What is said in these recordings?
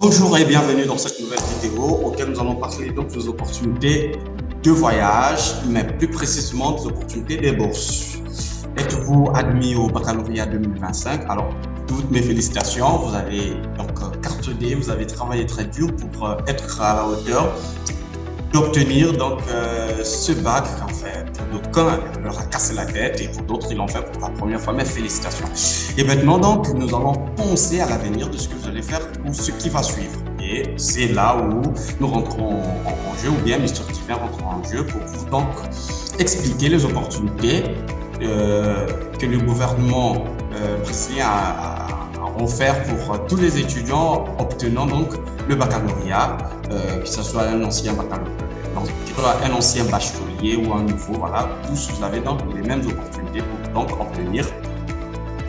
Bonjour et bienvenue dans cette nouvelle vidéo auquel nous allons parler donc des opportunités de voyage, mais plus précisément des opportunités des bourses. Êtes-vous admis au baccalauréat 2025? Alors, toutes mes félicitations, vous avez donc carte D, vous avez travaillé très dur pour être à la hauteur d'obtenir donc ce bac. En fait, pour d'aucuns leur a cassé la tête et pour d'autres ils l'ont fait pour la première fois, mais félicitations. Et maintenant donc nous allons penser à l'avenir de ce que vous allez faire ou ce qui va suivre. Et c'est là où nous rentrons en jeu, ou bien Mr. Steven rentre en jeu pour vous donc expliquer les opportunités que le gouvernement brésilien a offert pour tous les étudiants obtenant donc le baccalauréat, que ce soit un ancien bachelier ou un nouveau, voilà, tous vous avez donc les mêmes opportunités pour donc obtenir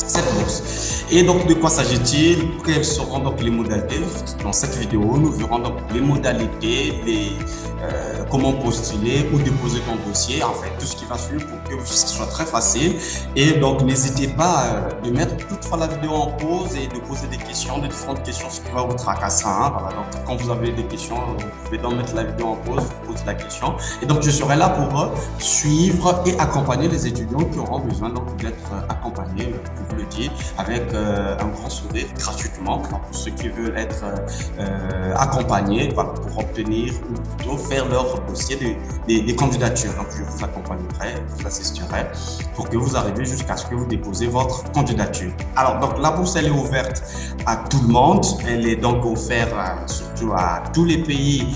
cette bourse. Et donc, de quoi s'agit-il? Quelles seront donc les modalités? Dans cette vidéo, nous verrons donc les modalités, comment postuler ou déposer ton dossier, en fait, tout ce qui va suivre pour que ce soit très facile. Et donc, n'hésitez pas de mettre toutefois la vidéo en pause et de poser des questions, des différentes questions, ce qui va vous tracasser. Voilà, donc, quand vous avez des questions, vous pouvez donc mettre la vidéo en pause, poser la question. Et donc, je serai là pour suivre et accompagner les étudiants qui auront besoin d'être accompagnés, je vous le dis, avec un grand sourire gratuitement pour ceux qui veulent être accompagnés, voilà, pour obtenir ou plutôt faire leur dossier des candidatures. Donc, je vous accompagnerai, vous assisterai pour que vous arriviez jusqu'à ce que vous déposez votre candidature. Alors, donc, la bourse, elle est ouverte à tout le monde. Elle est donc offerte surtout à tous les pays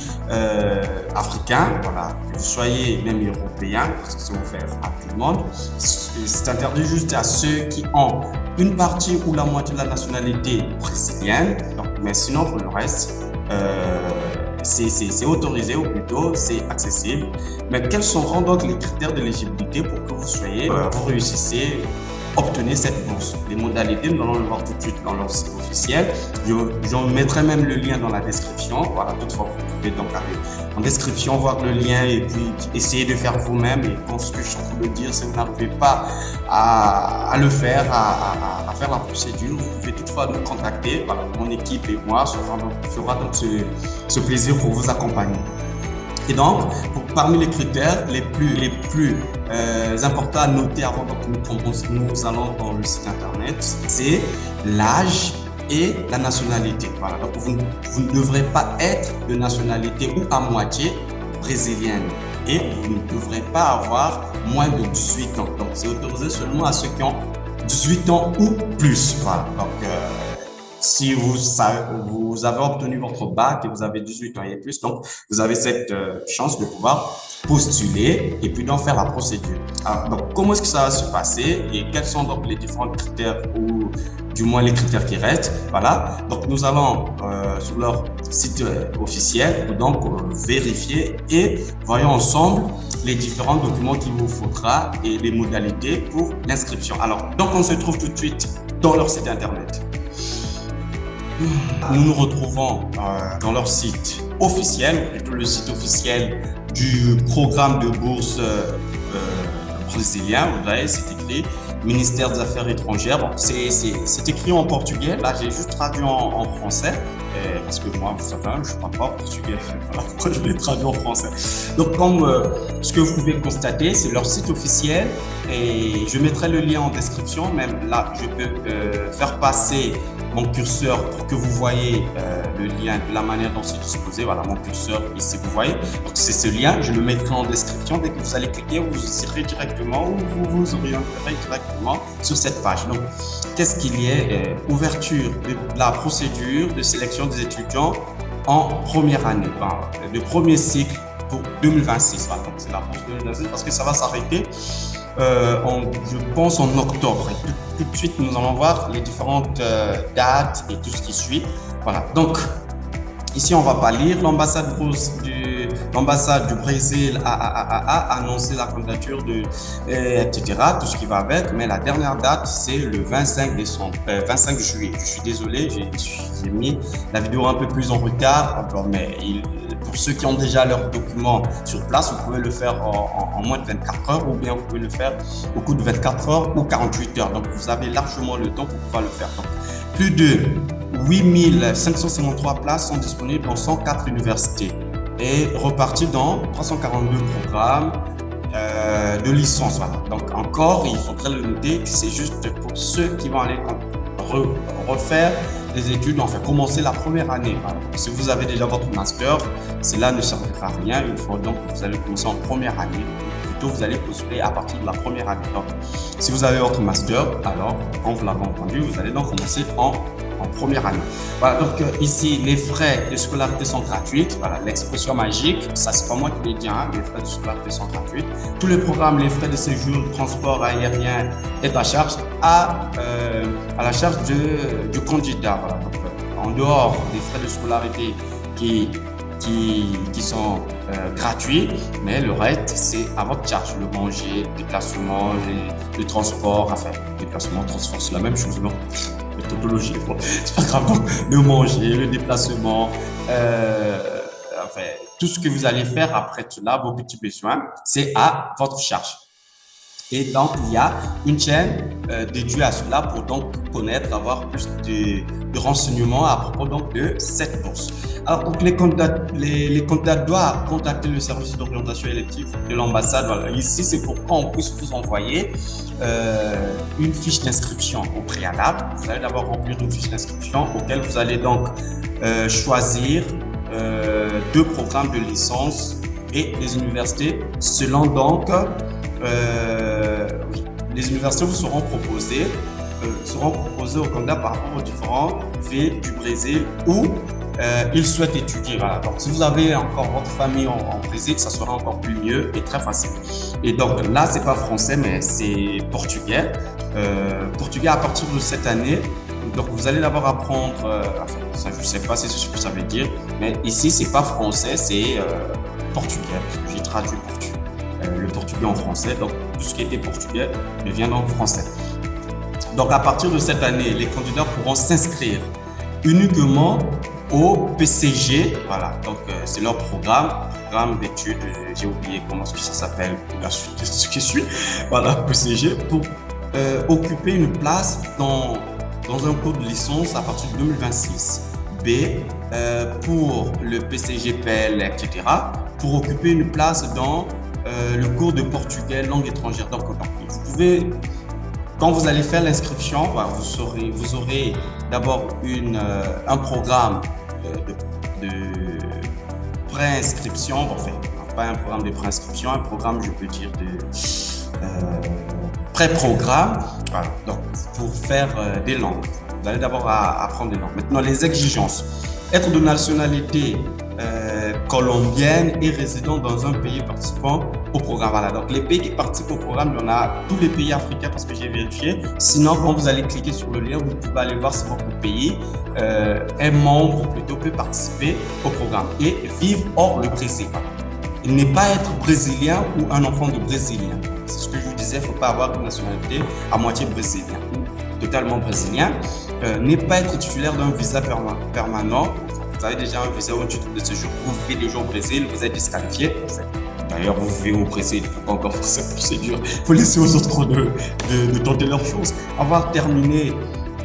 africains, voilà, que vous soyez même européens, parce que c'est offert à tout le monde. C'est interdit juste à ceux qui ont une partie ou la moitié de la nationalité brésilienne, donc, mais sinon pour le reste, c'est autorisé ou plutôt c'est accessible. Mais quels seront donc les critères d'éligibilité pour que vous réussissiez obtenir cette bourse? Les modalités, nous allons le voir tout de suite dans leur site officiel. Je mettrai même le lien dans la description. Voilà, toutefois, vous pouvez donc aller en description, voir le lien et puis essayer de faire vous-même. Et quand ce que je suis en train de dire, si vous n'arrivez pas à le faire, à faire la procédure, vous pouvez toutefois nous contacter. Voilà, mon équipe et moi fera donc ce plaisir pour vous accompagner. Et donc, parmi les critères les plus importants à noter avant que nous allons dans le site internet, c'est l'âge et la nationalité. Voilà. Donc, vous ne devrez pas être de nationalité ou à moitié brésilienne et vous ne devrez pas avoir moins de 18 ans. Donc, c'est autorisé seulement à ceux qui ont 18 ans ou plus. Voilà. Donc, si vous avez obtenu votre bac et vous avez 18 ans et plus, donc vous avez cette chance de pouvoir postuler et puis d'en faire la procédure. Alors, donc, comment est-ce que ça va se passer et quels sont donc les différents critères ou du moins les critères qui restent? Voilà. Donc, nous allons sur leur site officiel pour donc vérifier et voyons ensemble les différents documents qu'il vous faudra et les modalités pour l'inscription. Alors, donc on se trouve tout de suite dans leur site internet. Nous nous retrouvons dans leur site officiel, plutôt le site officiel du programme de bourse brésilien. Vous voyez, c'est écrit Ministère des Affaires étrangères. Bon, c'est écrit en portugais. Là, j'ai juste traduit en français. Parce que moi, vous savez, je ne parle pas portugais. Voilà pourquoi je l'ai traduit en français. Donc, comme ce que vous pouvez constater, c'est leur site officiel. Et je mettrai le lien en description. Même là, je peux faire passer mon curseur pour que vous voyez le lien de la manière dont c'est disposé. Voilà, mon curseur ici, vous voyez. Donc, c'est ce lien. Je le mettrai en description. Dès que vous allez cliquer, vous irez directement ou vous vous orienterez directement sur cette page. Donc, qu'est-ce qu'il y a? Ouverture de la procédure de sélection des étudiants en première année, le premier cycle pour 2026. Voilà, donc c'est la bourse 2026 parce que ça va s'arrêter, je pense, en octobre. Et tout de suite, nous allons voir les différentes dates et tout ce qui suit. Voilà, donc ici, on ne va pas lire. L'ambassade du Brésil a annoncé la candidature etc., tout ce qui va avec. Mais la dernière date, c'est le 25 juillet. Je suis désolé, j'ai mis la vidéo un peu plus en retard. Mais pour ceux qui ont déjà leurs documents sur place, vous pouvez le faire en moins de 24 heures ou bien vous pouvez le faire au cours de 24 heures ou 48 heures. Donc, vous avez largement le temps pour pouvoir le faire. Donc, plus de 8553 places sont disponibles dans 104 universités et reparties dans 342 programmes de licence. Voilà. Donc encore, il faudrait le noter que c'est juste pour ceux qui vont aller refaire des études, enfin commencer la première année. Voilà. Si vous avez déjà votre master, cela ne servira à rien. Il faut donc que vous allez commencer en première année. Plutôt, vous allez postuler à partir de la première année. Donc, si vous avez votre master, alors, comme vous l'avez entendu, vous allez donc commencer en première année. Voilà, donc ici, les frais de scolarité sont gratuits. Voilà, l'expression magique, ça c'est pas moi qui l'ai dit, hein, les frais de scolarité sont gratuits. Tous les programmes, les frais de séjour, transport aérien est à charge, à la charge du candidat. Voilà. Donc, en dehors des frais de scolarité qui sont gratuits, mais le reste, c'est à votre charge. Le manger, le déplacement, le transport, enfin, déplacement, transport, c'est la même chose, non? Méthodologie, bon, c'est pas grave. Donc, le manger, le déplacement, enfin, tout ce que vous allez faire après cela, vos petits besoins, c'est à votre charge. Et donc, il y a une chaîne dédiée à cela pour donc connaître, avoir plus de renseignements à propos donc de cette bourse. Alors, donc, les candidats doivent contacter le service d'orientation élective de l'ambassade. Voilà. Ici, c'est pour qu'on puisse vous envoyer une fiche d'inscription au préalable. Vous allez d'abord remplir une fiche d'inscription auquel vous allez donc choisir 2 programmes de licence et les universités selon donc les universités vous seront proposées aux candidats par rapport aux différents villes du Brésil où ils souhaitent étudier. Voilà. Donc, si vous avez encore votre famille en Brésil, ça sera encore plus mieux et très facile. Et donc là, c'est pas français, mais c'est portugais. Portugais à partir de cette année. Donc, vous allez d'abord apprendre, enfin, ça, je ne sais pas si c'est ce que ça veut dire, mais ici, c'est pas français, c'est portugais. J'ai traduit le portugais en français. Donc, tout ce qui était portugais devient donc français. Donc, à partir de cette année, les candidats pourront s'inscrire uniquement au PCG. Voilà, donc c'est leur programme d'études. J'ai oublié comment ça s'appelle. La suite de ce qui suit. Voilà, PCG pour occuper une place dans un cours de licence à partir de 2026. B, pour le PCG, PL, etc., pour occuper une place dans le cours de portugais, langue étrangère. Donc, vous pouvez, quand vous allez faire l'inscription, vous aurez d'abord un programme de préinscription, enfin, pas un programme de préinscription, un programme, je peux dire, de pré-programme, voilà, donc pour faire des langues. Vous allez d'abord apprendre des langues. Maintenant, les exigences. Être de nationalité colombienne et résident dans un pays participant au programme. Voilà. Donc, les pays qui participent au programme, il y en a tous les pays africains parce que j'ai vérifié. Sinon, quand vous allez cliquer sur le lien, vous pouvez aller voir si votre pays est membre, plutôt peut participer au programme et vivre hors le Brésil. Il n'est pas être brésilien ou un enfant de brésilien. C'est ce que je vous disais, il ne faut pas avoir une nationalité à moitié brésilien ou totalement brésilien. N'est pas être titulaire d'un visa permanent. Vous avez déjà un visa ou un titre de séjour, vous vivez déjà au Brésil, vous êtes disqualifié. D'ailleurs, vous vivez au Brésil, il ne faut pas encore faire cette procédure. Il faut laisser aux autres de tenter leurs choses. Avoir terminé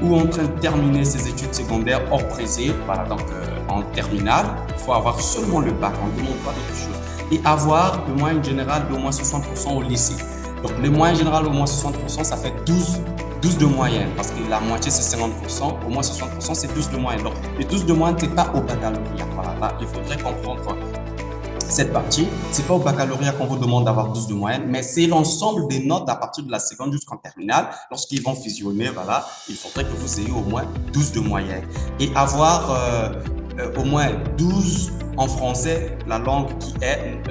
ou en train de terminer ses études secondaires hors Brésil, voilà, donc en terminale, il faut avoir seulement le bac, on ne demande pas d'autre chose. Et avoir le moyenne générale d'au moins 60% au lycée. Donc, le moyen général au moins 60%, ça fait 12 de moyenne, parce que la moitié c'est 50%, au moins 60% c'est 12 de moyenne. Donc, les 12 de moyenne, c'est pas au baccalauréat. Voilà, là, il faudrait comprendre cette partie. C'est pas au baccalauréat qu'on vous demande d'avoir 12 de moyenne, mais c'est l'ensemble des notes à partir de la seconde jusqu'en terminale. Lorsqu'ils vont fusionner, voilà, il faudrait que vous ayez au moins 12 de moyenne. Et avoir au moins 12 en français, la langue qui est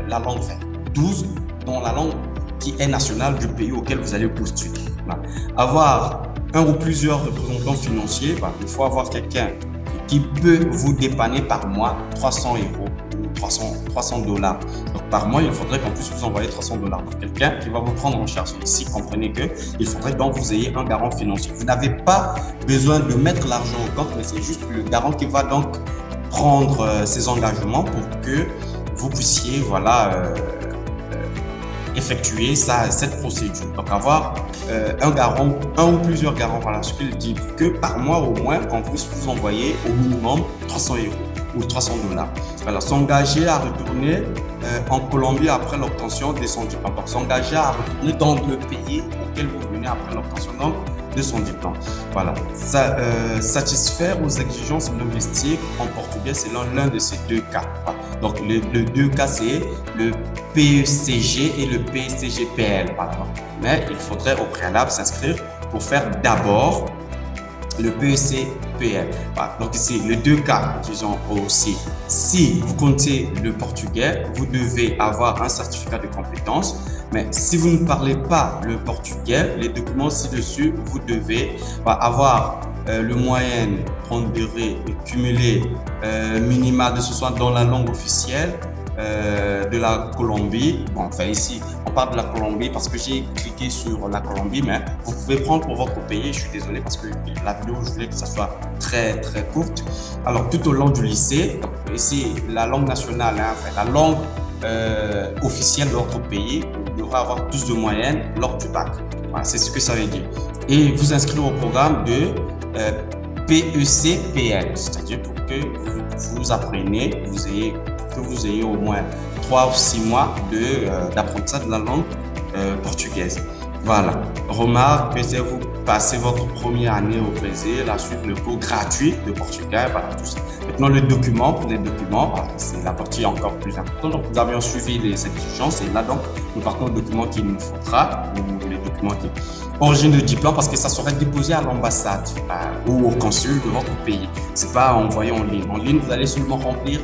la langue verte. 12 dans la langue qui est nationale du pays auquel vous allez postuler. Voilà. Avoir un ou plusieurs représentants financiers, voilà. Il faut avoir quelqu'un qui peut vous dépanner par mois 300 € ou 300 $. Donc par mois, il faudrait qu'on puisse vous envoyer 300 $. Donc quelqu'un qui va vous prendre en charge. Ici, comprenez qu'il faudrait donc que vous ayez un garant financier. Vous n'avez pas besoin de mettre l'argent au compte, mais c'est juste le garant qui va donc prendre ses engagements pour que vous puissiez, voilà, effectuer cette procédure. Donc, avoir un garant, un ou plusieurs garants, voilà ce qu'il dit, que par mois au moins, qu'on puisse vous envoyer au minimum 300 € ou 300 $. Voilà, s'engager à retourner en Colombie après l'obtention de son diplôme. Donc, s'engager à retourner dans le pays auquel vous venez après l'obtention de son diplôme. Voilà. Satisfaire aux exigences linguistiques en portugais selon l'un de ces deux cas. Voilà. Donc, les deux cas, c'est le PECG et le PCGPL. Voilà. Mais il faudrait au préalable s'inscrire pour faire d'abord le PECPL. Voilà. Donc ici, les deux cas, disons aussi, si vous comptez le portugais, vous devez avoir un certificat de compétence. Mais si vous ne parlez pas le portugais, les documents ci-dessus, vous devez avoir le moyenne pondéré et cumulé minimal de ce soit dans la langue officielle de la Colombie. Bon, enfin ici, on parle de la Colombie parce que j'ai cliqué sur la Colombie, mais vous pouvez prendre pour votre pays. Je suis désolé parce que la vidéo, je voulais que ça soit très courte. Alors, tout au long du lycée, ici, la langue nationale, enfin, la langue officielle de votre pays, vous devrez avoir 12 de moyenne lors du bac. Voilà, c'est ce que ça veut dire. Et vous inscrire au programme de PECPL, c'est-à-dire pour que vous appreniez, que vous ayez au moins 3 ou 6 mois d'apprentissage de la langue portugaise. Voilà. Remarque, peut-être vous passez votre première année au Brésil, ensuite le cours gratuit de portugais, voilà tout ça. Maintenant, le document, pour les documents, voilà, c'est la partie encore plus importante. Donc, nous avions suivi les exigences et là, donc, nous partons au document qu'il nous faudra, ou les documents qui... Origine de diplôme, parce que ça serait déposé à l'ambassade ou au consul de votre pays. C'est pas envoyé en ligne. En ligne, vous allez seulement remplir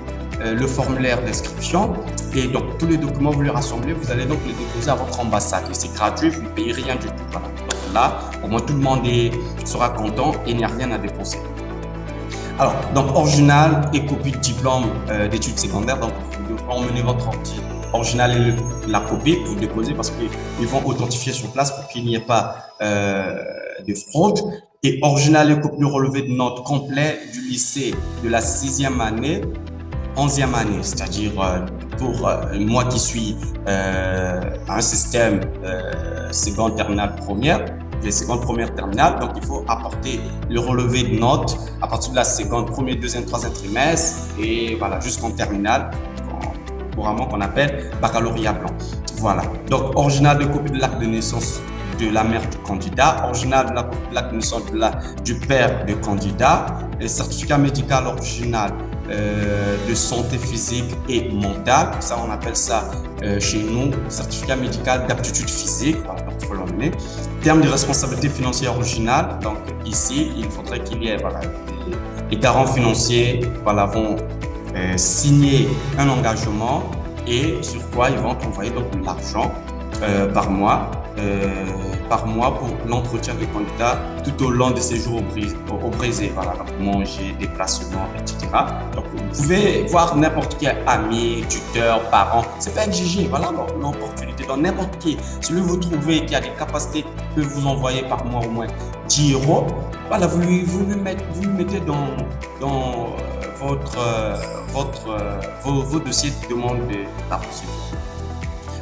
le formulaire d'inscription et donc tous les documents vous les rassemblez, vous allez donc les déposer à votre ambassade et c'est gratuit, vous ne payez rien du tout. Voilà. Donc là, au moins tout le monde sera content et il n'y a rien à déposer. Alors, donc original et copie de diplôme d'études secondaires, donc vous devrez emmener votre original et la copie que vous déposez parce qu'ils vont authentifier sur place pour qu'il n'y ait pas de fraude. Et original et copie relevé de notes complet du lycée de la 6e année, 11e année, c'est-à-dire pour moi qui suis un système seconde terminale première, les secondes premières terminales, donc il faut apporter le relevé de notes à partir de la seconde, premier, deuxième, troisième trimestre et voilà jusqu'en terminale, couramment qu'on appelle baccalauréat blanc. Voilà, donc original de copie de l'acte de naissance de la mère du candidat, original de l'acte de naissance du père du candidat, et certificat médical original de santé physique et mentale, ça on appelle ça chez nous certificat médical d'aptitude physique, voilà, donc il faut l'emmener. Terme de responsabilité financière originale, donc ici il faudrait qu'il y ait voilà, les garants financiers voilà, vont signer un engagement et sur quoi ils vont envoyer donc l'argent par mois pour l'entretien du candidat tout au long de ses jours au Brésil, voilà, donc manger, déplacement, etc. Donc vous pouvez voir n'importe quel ami, tuteur, parent, c'est pas exigé, voilà l'opportunité, donc n'importe qui, celui que vous trouvez qui a des capacités peut vous envoyer par mois au moins 10 €, voilà, vous lui mettez dans vos dossiers de demande de la procédure.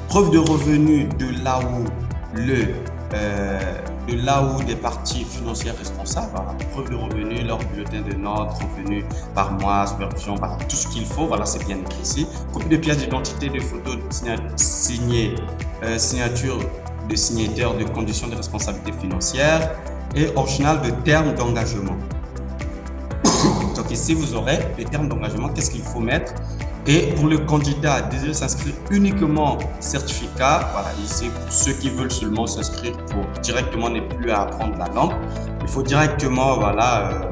Preuve de revenus de là où des parties financières responsables, voilà, preuve de revenus, leur bulletin de notes, revenus par mois, supervision, voilà, tout ce qu'il faut, voilà, c'est bien écrit ici. Copie de pièces d'identité, de photos signature de signataires de conditions de responsabilité financière et original de termes d'engagement. Donc ici, vous aurez les termes d'engagement, qu'est-ce qu'il faut mettre. Et pour le candidat désireux s'inscrire uniquement certificat, voilà, ici pour ceux qui veulent seulement s'inscrire pour directement ne plus à apprendre la langue, il faut directement voilà,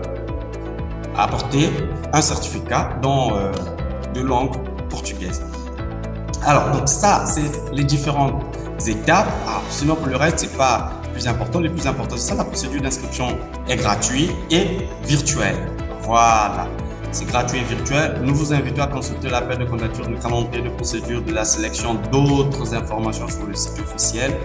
apporter un certificat de langue portugaise. Alors donc ça c'est les différentes étapes. Alors, sinon pour le reste c'est pas plus important. Le plus important c'est ça, la procédure d'inscription est gratuite et virtuelle. Voilà. C'est gratuit et virtuel. Nous vous invitons à consulter l'appel de candidature, le calendrier de procédure de la sélection d'autres informations sur le site officiel.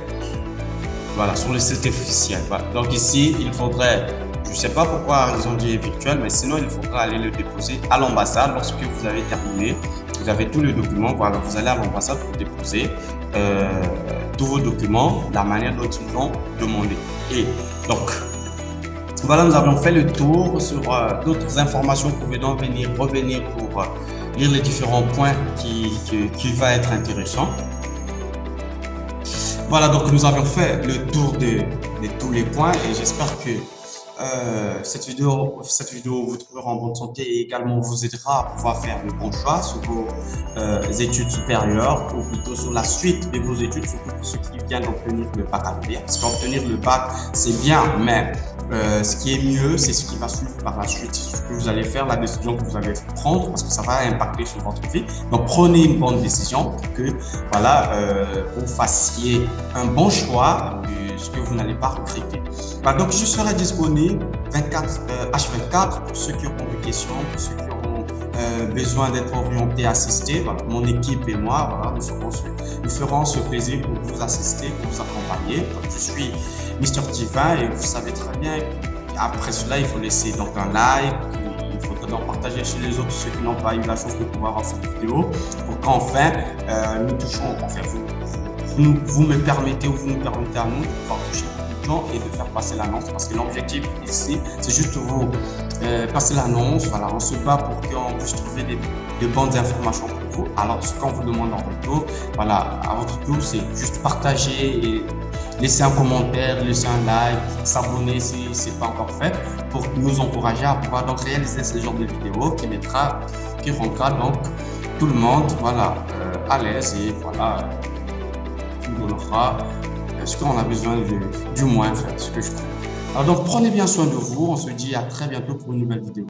Voilà, sur le site officiel. Voilà. Donc ici, il faudrait, je ne sais pas pourquoi ils ont dit virtuel, mais sinon il faudra aller le déposer à l'ambassade lorsque vous avez terminé vous avez tous les documents, voilà, vous allez à l'ambassade pour déposer tous vos documents, la manière dont ils l'ont demandé. Et donc, voilà, nous avons fait le tour sur d'autres informations. Vous pouvez donc revenir pour lire les différents points qui va être intéressant. Voilà, donc nous avons fait le tour de tous les points et j'espère que cette vidéo vous trouvera en bonne santé et également vous aidera à pouvoir faire le bon choix sur vos études supérieures ou plutôt sur la suite de vos études, surtout pour ceux qui viennent d'obtenir le baccalauréat. Parce qu'obtenir le bac, c'est bien, mais ce qui est mieux, c'est ce qui va suivre par la suite, ce que vous allez faire, la décision que vous allez prendre, parce que ça va impacter sur votre vie. Donc, prenez une bonne décision pour que voilà, vous fassiez un bon choix de ce que vous n'allez pas regretter. Voilà, donc, je serai disponible H24 pour ceux qui auront des questions, pour ceux qui auront besoin d'être orientés, assistés. Voilà, mon équipe et moi, voilà, nous ferons ce plaisir pour vous assister, pour vous accompagner. Donc, je suis Mr. Divin et vous savez très bien, après cela, il faut laisser donc un like, il faut donc partager chez les autres ceux qui n'ont pas eu la chance de pouvoir voir cette vidéo pour qu'enfin nous touchons, enfin vous me permettez ou vous nous permettez à nous de pouvoir toucher beaucoup de gens et de faire passer l'annonce parce que l'objectif ici, c'est juste vous passer l'annonce, voilà, on se bat pour qu'on puisse trouver de bonnes informations pour vous. Alors, ce qu'on vous demande en retour, voilà, à votre tour, c'est juste partager et laisser un commentaire, laisser un like, s'abonner si ce n'est pas encore fait pour nous encourager à pouvoir donc réaliser ce genre de vidéos qui rendra donc tout le monde voilà, à l'aise et voilà, qui nous donnera ce qu'on a besoin du moins, en fait, ce que je trouve. Alors donc, prenez bien soin de vous. On se dit à très bientôt pour une nouvelle vidéo.